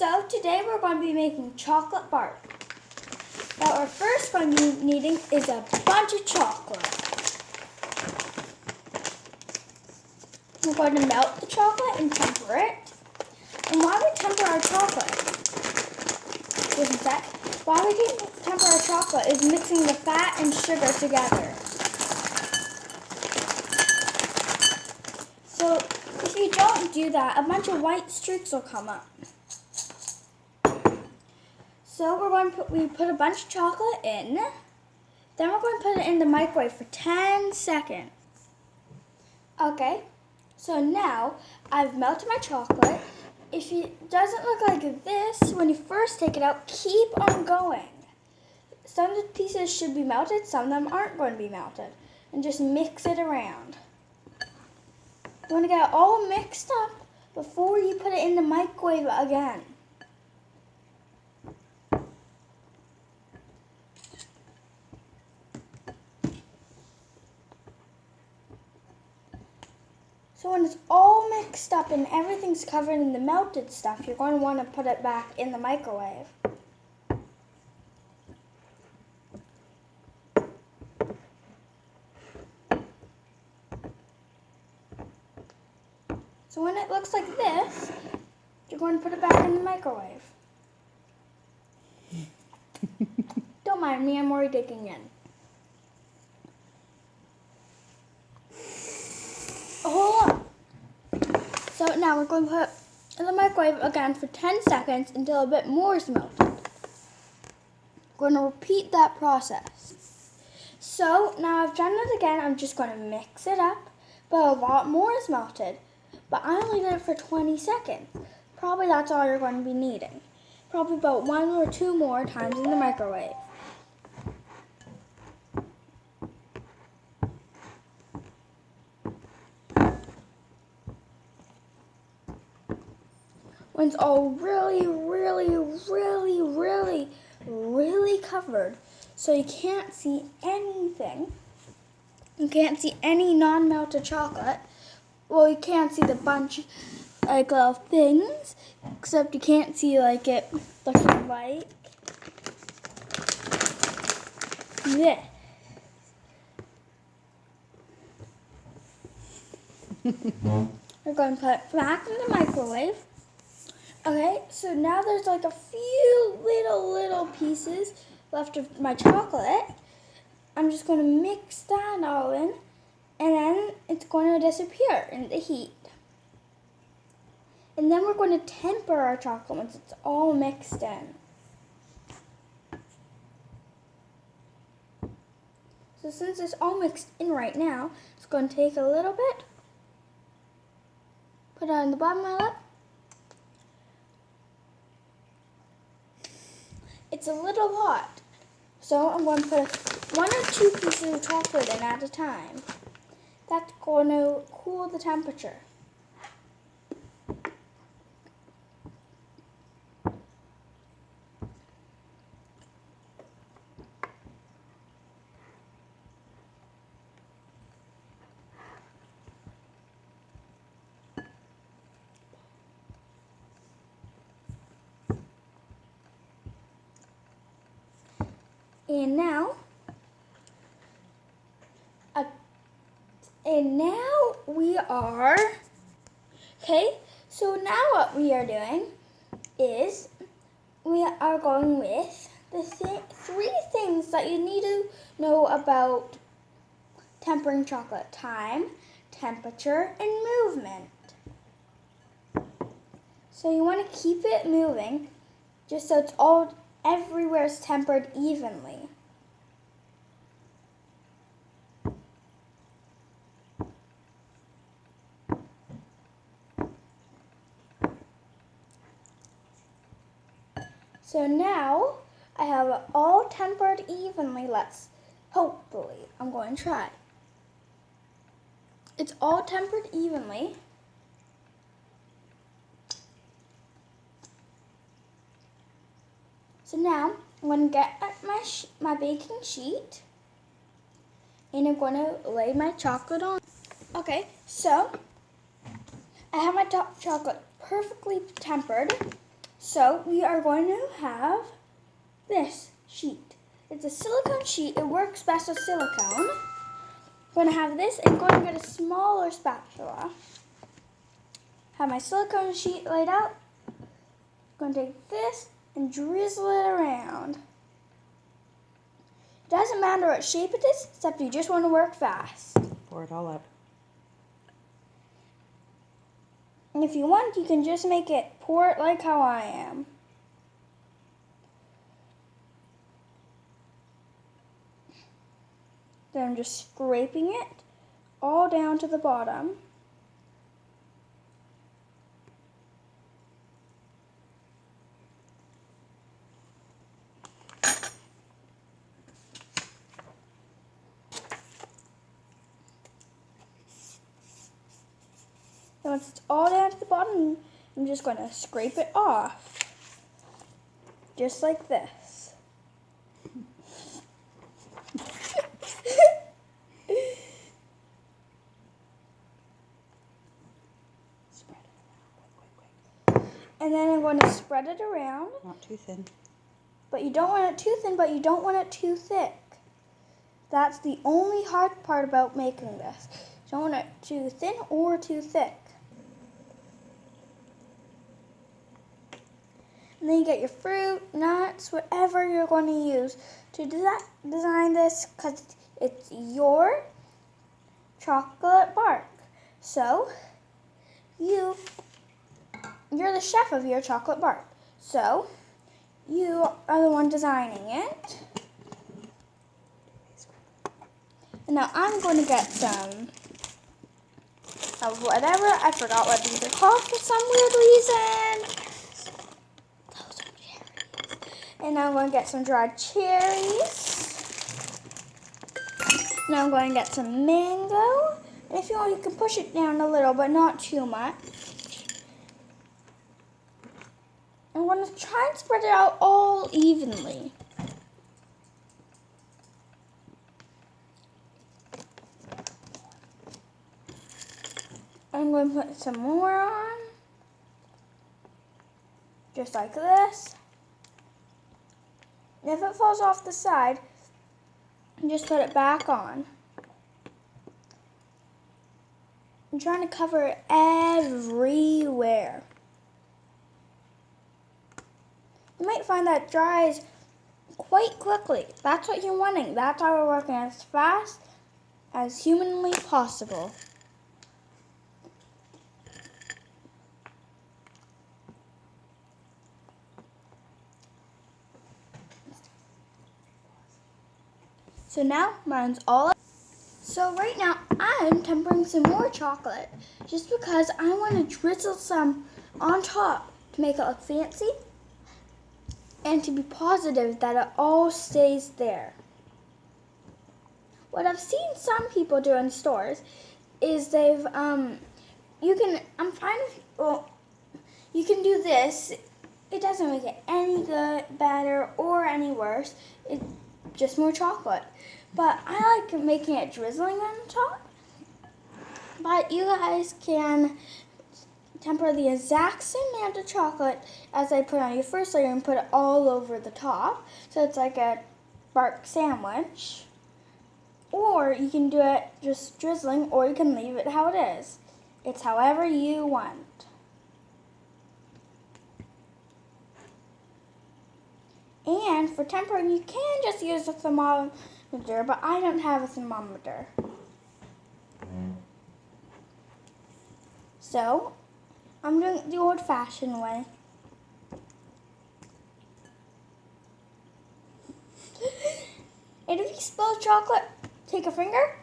So today we're going to be making chocolate bar. Now we're first going to be needing is a bunch of chocolate. We're going to melt the chocolate and temper it. And why we temper our chocolate? Just a sec. Why we temper our chocolate is mixing the fat and sugar together. So if you don't do that, a bunch of white streaks will come up. So we put a bunch of chocolate in. Then we're going to put it in the microwave for 10 seconds. Okay, so now I've melted my chocolate. If it doesn't look like this, when you first take it out, keep on going. Some of the pieces should be melted, some of them aren't going to be melted. And just mix it around. You want to get it all mixed up before you put it in the microwave again. So when it's all mixed up and everything's covered in the melted stuff, you're going to want to put it back in the microwave. So when it looks like this, you're going to put it back in the microwave. Don't mind me, I'm already digging in. Hold on. So now we're going to put it in the microwave again for 10 seconds until a bit more is melted. We're going to repeat that process. So now I've done it again, I'm just going to mix it up, but a lot more is melted. But I only did it for 20 seconds. Probably that's all you're going to be needing. Probably about 1 or 2 more times in the microwave. When it's all really covered, so you can't see anything. You can't see any non-melted chocolate. Well, you can't see the bunch, like little things, except you can't see like it looking like this. We're going to put it back in the microwave. Okay, so now there's like a few little pieces left of my chocolate. I'm just going to mix that all in, and then it's going to disappear in the heat. And then we're going to temper our chocolate once it's all mixed in. So since it's all mixed in right now, it's going to take a little bit. Put it on the bottom of my lip. It's a little hot, so I'm going to put 1 or 2 pieces of chocolate in at a time. That's going to cool the temperature. And now we are, okay, so now what we are doing is we are going with the 3 things that you need to know about tempering chocolate: time, temperature, and movement. So you want to keep it moving just so it's all everywhere is tempered evenly. So now I have it all tempered evenly. Hopefully, I'm going to try. It's all tempered evenly. So now I'm going to get my baking sheet and I'm going to lay my chocolate on. Okay, so I have my chocolate perfectly tempered. So we are going to have this sheet. It's a silicone sheet. It works best with silicone. I'm going to have this and going to get a smaller spatula. Have my silicone sheet laid out. I'm going to take this and drizzle it around. It doesn't matter what shape it is, except you just want to work fast. Pour it all up. And if you want, you can just make it, pour it like how I am. Then I'm just scraping it all down to the bottom. Then once it's all down to the bottom, I'm just going to scrape it off. Just like this. Spread it around. Quick. And then I'm going to spread it around. Not too thin. But you don't want it too thin, but you don't want it too thick. That's the only hard part about making this. You don't want it too thin or too thick. And then you get your fruit, nuts, whatever you're going to use to design this, because it's your chocolate bark. So you're the chef of your chocolate bark. So you are the one designing it. And now I'm going to get some of whatever. I forgot what these are called for some weird reason. Those are cherries. And now I'm going to get some dried cherries. Now I'm going to get some mango. And if you want, you can push it down a little, but not too much. I'm going to try and spread it out all evenly. I'm going to put some more on, just like this. And if it falls off the side, just put it back on. I'm trying to cover it everywhere. You might find that it dries quite quickly. That's what you're wanting. That's why we're working as fast as humanly possible. So now mine's all up. So right now I'm tempering some more chocolate just because I want to drizzle some on top to make it look fancy and to be positive that it all stays there. What I've seen some people do in stores is you can do this. It doesn't make it any good, better, or any worse. It's just more chocolate. But I like making it drizzling on the top. But you guys can temper the exact same amount of chocolate as I put on your first layer and put it all over the top. So it's like a bark sandwich. Or you can do it just drizzling, or you can leave it how it is. It's however you want. And for tempering, you can just use a thermometer, but I don't have a thermometer. So, I'm doing it the old-fashioned way. And if you spill chocolate, take a finger,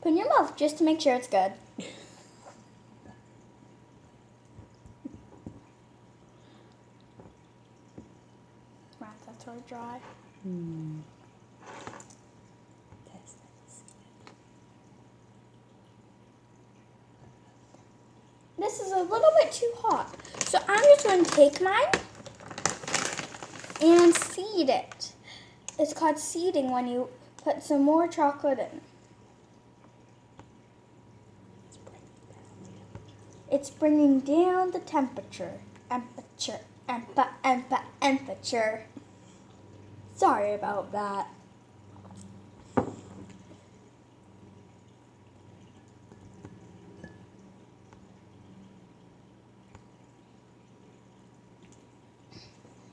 put in your mouth just to make sure it's good. That's sort of dry. This is a little bit too hot. So I'm just going to take mine and seed it. It's called seeding when you put some more chocolate in. It's bringing down the temperature. temperature. Sorry about that.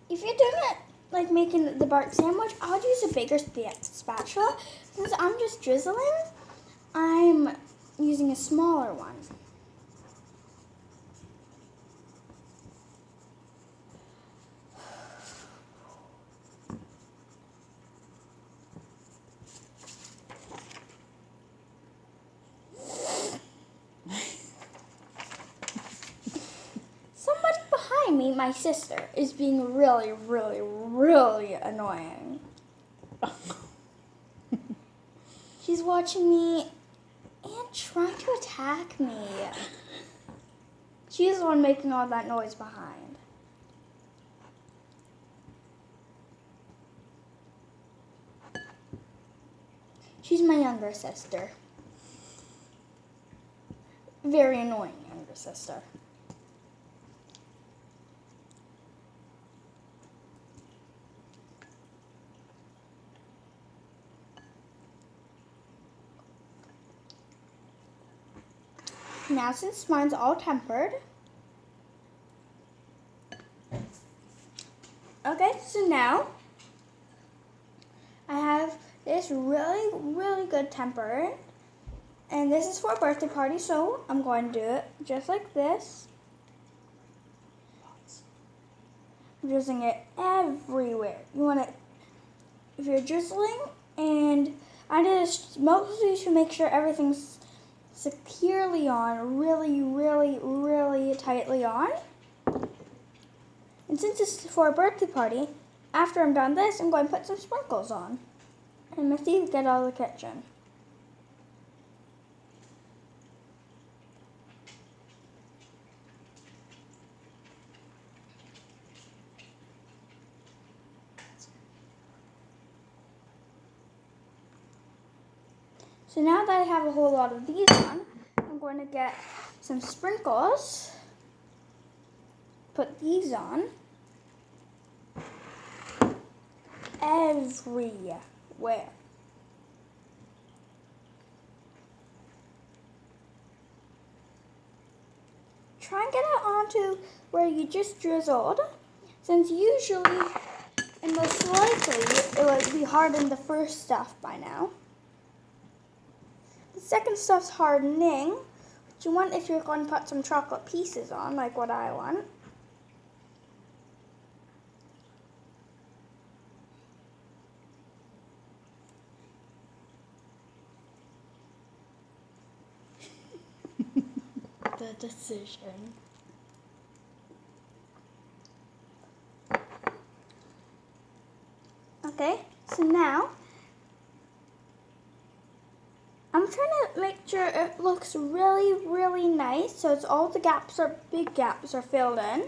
If you're doing it like making the bark sandwich, I would use a bigger spatula. Since I'm just drizzling, I'm using a smaller one. Somebody behind me, my sister, is being really, really, really annoying. She's watching me and trying to attack me. She's the one making all that noise behind. She's my younger sister. Very annoying younger sister. Now since mine's all tempered. Okay, so now I have this really, really good temper. And this is for a birthday party, so I'm going to do it just like this. I'm drizzling it everywhere. You want to, if you're drizzling, and I did this mostly to make sure everything's securely on, really, really, really tightly on. And since this is for a birthday party, after I'm done this, I'm going to put some sprinkles on. And Missy, get out of the kitchen. So now that I have a whole lot of these on, I'm going to get some sprinkles, put these on everywhere. Try and get it onto where you just drizzled, since usually and most likely it would be hardened the first stuff by now. The second stuff's hardening, which you want if you're going to put some chocolate pieces on, like what I want. The decision. Okay, so now I'm trying to make sure it looks really, really nice. So it's all the gaps are big gaps are filled in.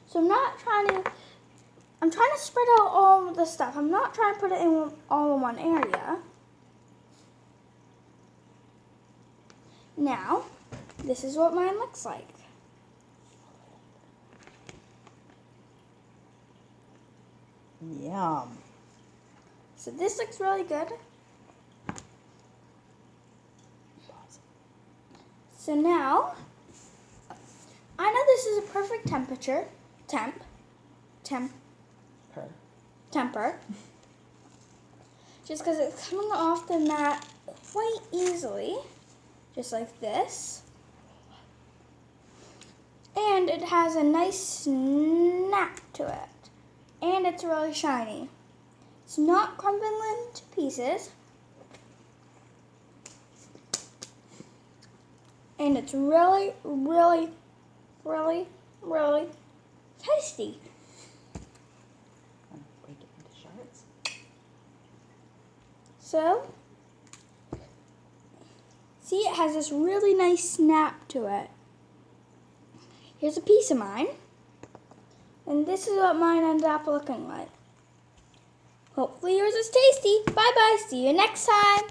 So I'm trying to spread out all of the stuff. I'm not trying to put it in all in one area. Now, this is what mine looks like. Yum. So this looks really good. So now, I know this is a perfect temperature, temper, just because it's coming off the mat quite easily, just like this. And it has a nice snap to it, and it's really shiny. It's not crumbling to pieces. And it's really, really, really, really tasty. Break it into shards. So, see, it has this really nice snap to it. Here's a piece of mine. And this is what mine ended up looking like. Hopefully yours is tasty. Bye-bye. See you next time.